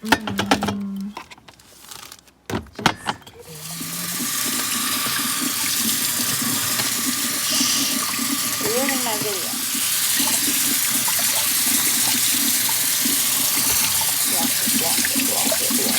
Just kidding. Ruining my video. Block it.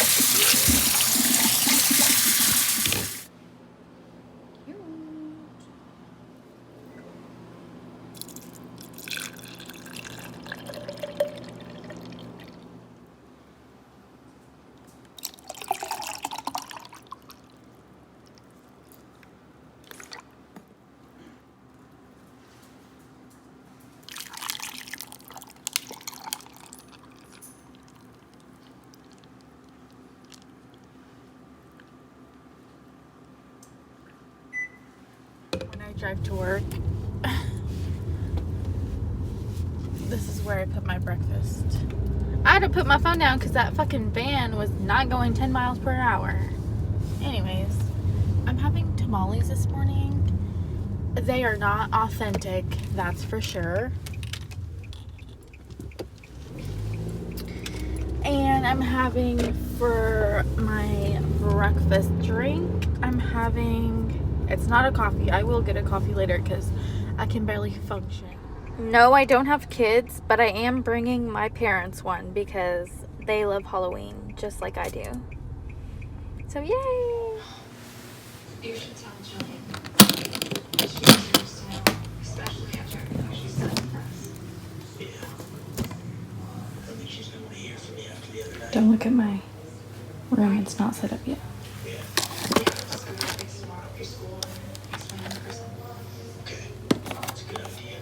When I drive to work, this is where I put my breakfast. I had to put my phone down because that fucking van was not going 10 miles per hour. Anyways, I'm having tamales this morning. They are not authentic, that's for sure. And I'm having, for my breakfast drink, it's not a coffee. I will get a coffee later because I can barely function. No, I don't have kids, but I am bringing my parents one because they love Halloween just like I do. So yay! You should tell Jillian. She deserves to know, especially after everything she's done for us. Yeah. I think she's gonna want to hear from me after the other night. Don't look at my room. It's not set up yet. Yeah. Let's go to fix tomorrow after school and explain in person. Okay. That's a good idea.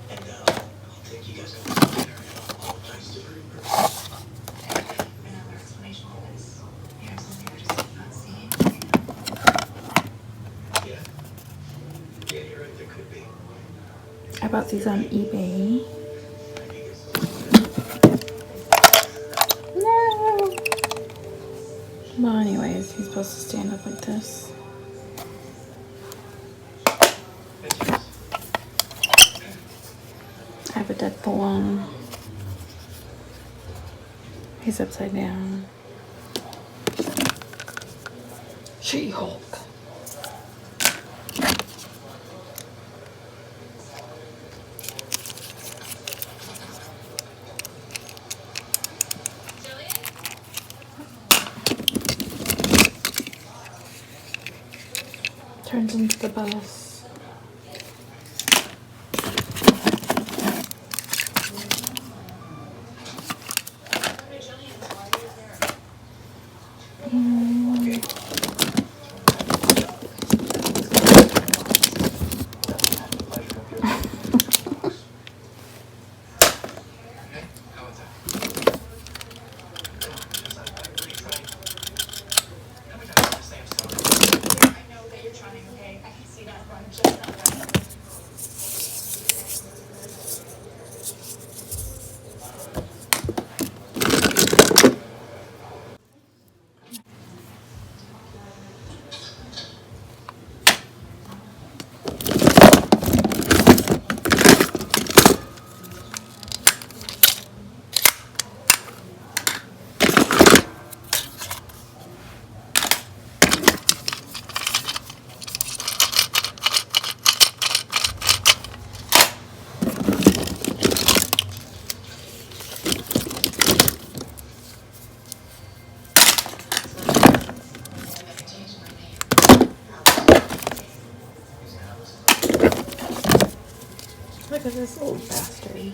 And I'll take you guys over to dinner and I'll apologize to her. Another explanation for this. You have something I just not seeing. Yeah. Yeah, you're right. There could be. I bought these on eBay. No! Well, anyways, he's supposed to stand up like this. I have a Deadpool on. He's upside down. She-Hulk. Turns into the bus. Look at this old bastard.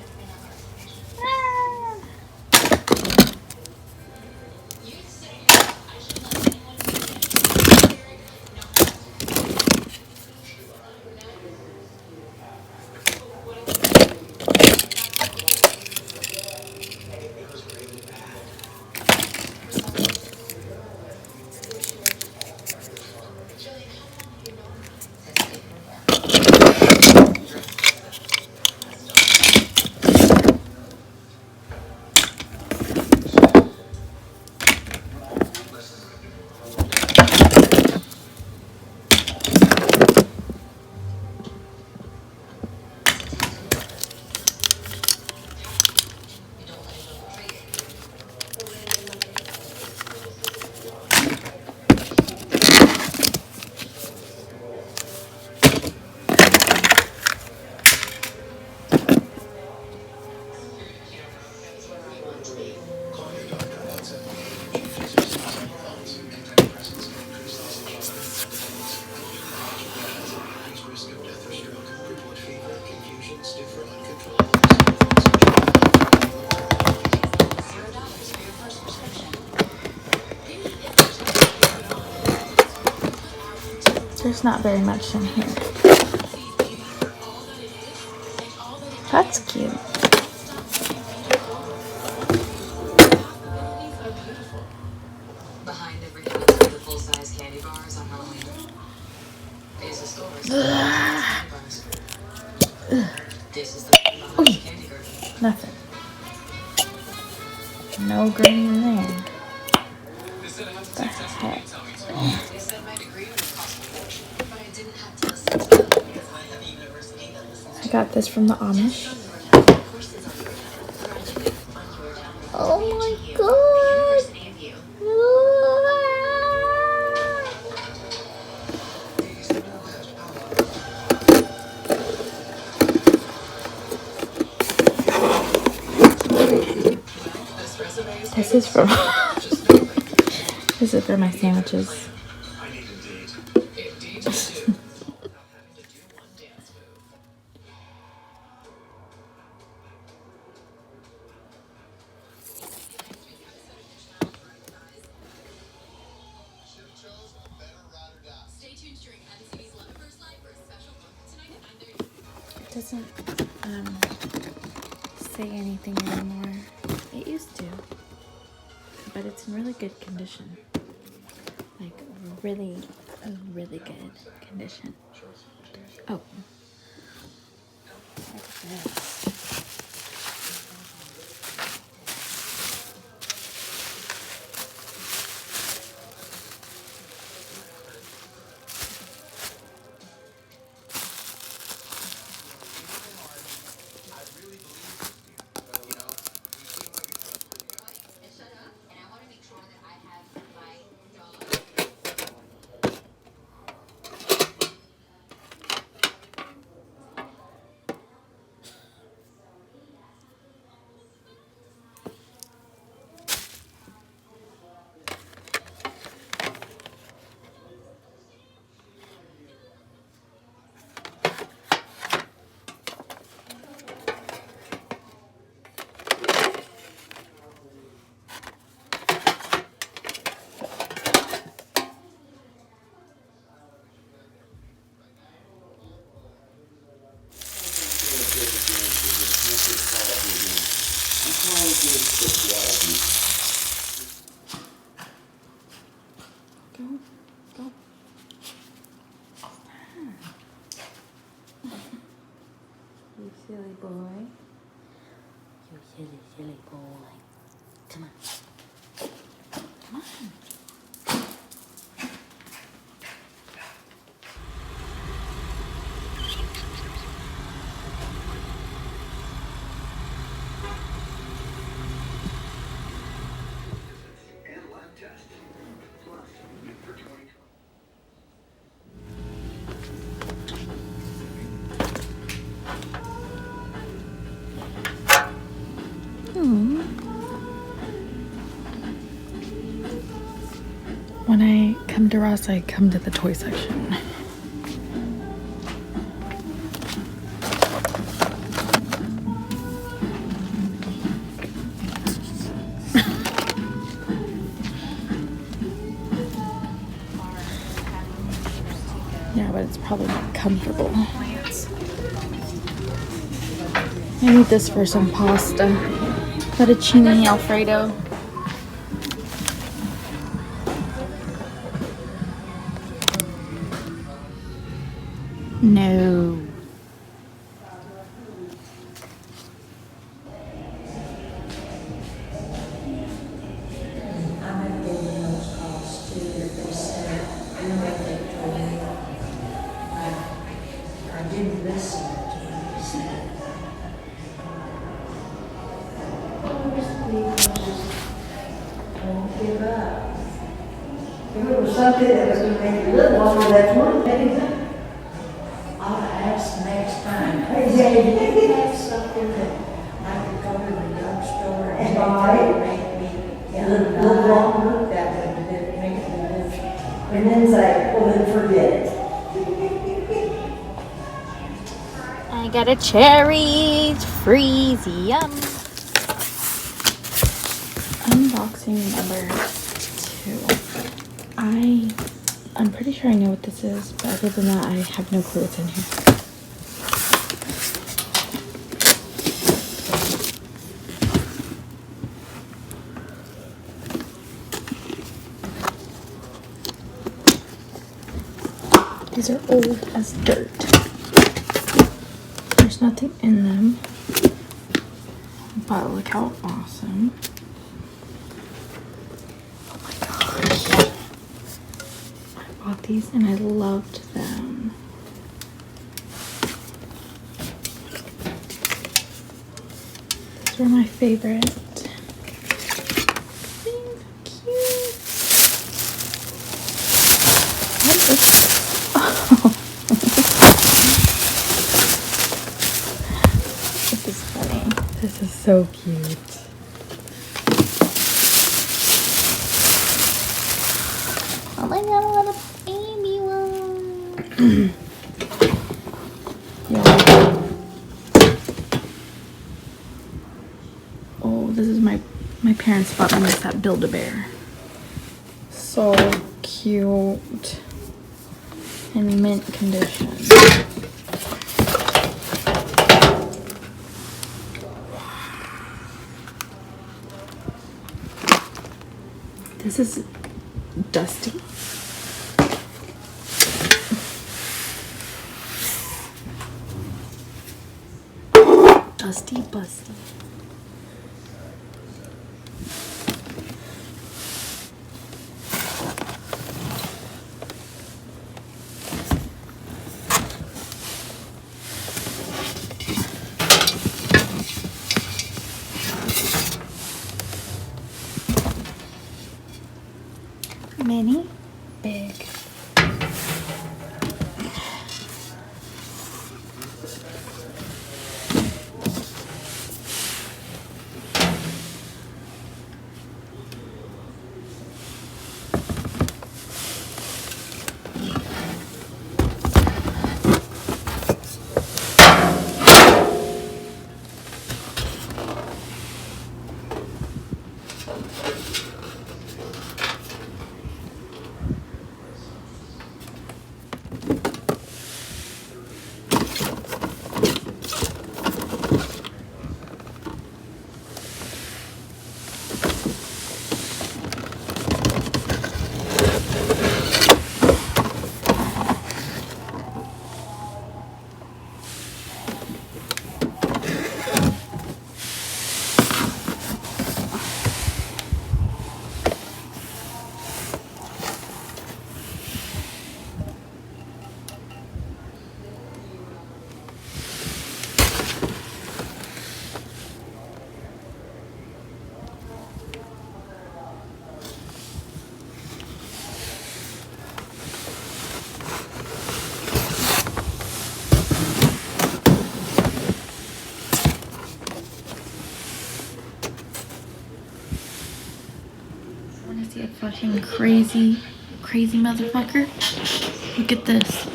There's not very much in here. That's cute. Behind every counter are the full-size candy bars on Halloween. There's a store candy bars. This is the candy garden. Nothing. No green in there. The heck? They said my degree would cost me a fortune, but I didn't have to listen to them. I got this from the Amish. Oh my god! This is from this is for my sandwiches. I need a date. Stay tuned during MTV's Love at First Light for a special look tonight at 9:30. It doesn't say anything anymore. It used to, but it's in really good condition. Like really good condition. Oh. Look at this. Go. You silly boy. You silly boy. Come on. Come on. And lab test. Plus, for 2020. When I come to Ross, I come to the toy section. Yeah, but it's probably not comfortable. I need this for some pasta. Fettuccine Alfredo. No. If it was something that was gonna make you live longer, that's one thing. I'll ask next time. Maybe that's something that I could go to the drugstore and make me a little longer. That would make it live. And then say, well, then forget it. I got a cherry Freezy, yum. Unboxing number 2. I'm pretty sure I know what this is, but other than that, I have no clue what's in here. These are old as dirt. There's nothing in them, but look how awesome. Oh my gosh. I bought these and I loved them. These were my favorite. Cute. What is This is funny. This is so cute. Oh my god, a little baby one. Yeah. Oh, this is my parents bought me this at Build-A-Bear. So cute. In mint condition. This is dusty. Dusty busty. Mini, big. A fucking crazy motherfucker. Look at this.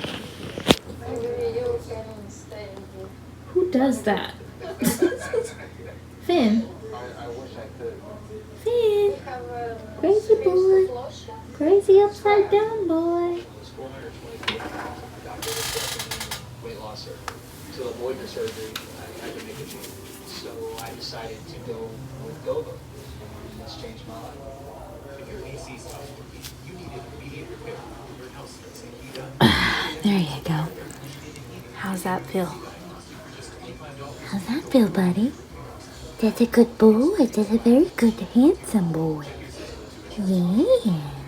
Who does that? Finn. Finn. Crazy boy. Crazy upside down boy. Weight loss surgery. To avoid the surgery, I had to make a change. So I decided to go with Gogo. And that's changed my life. There you go. How's that feel? How's that feel, buddy? That's a good boy. That's a very good, handsome boy. Yeah.